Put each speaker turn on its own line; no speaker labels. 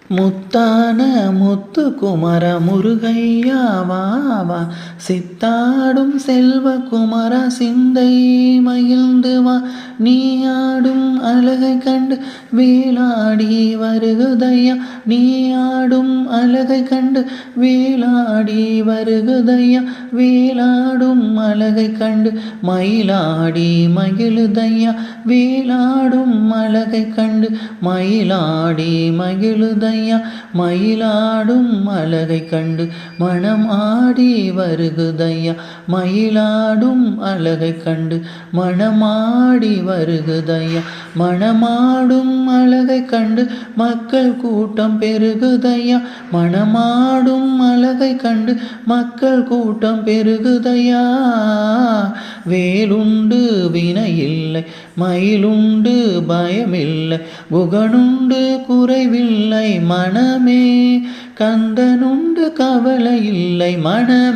முத்தான முத்து குமர முருகையா வா சித்தாடும் செல்வ குமர சிந்தை மகிழ்ந்து வா நீ ஆடும் அழகை கண்டு வேலாடி வருகுதையா நீ ஆடும் அழகை கண்டு வேலாடி வருகுதையா வேலாடும் அழகை கண்டு மயிலாடி மகிழுதையா வேலாடும் அழகை கண்டு மயிலாடி மகிழுதையா மயிலாடும் அழகை கண்டு மணமாடி வருகுதையா மயிலாடும் அழகை கண்டு மணமாடி வருகுதையா மணமாடும் அழகை கண்டு மக்கள் கூட்டம் பெருகுதையா மணமாடும் அழகை கண்டு மக்கள் கூட்டம் பெருகுதையா வேலுண்டு வினையில்லை மயிலுண்டு பயமில்லை குகனுண்டு குறைவில்லை மனமே கந்தனுண்டு கவலை இல்லை மனமே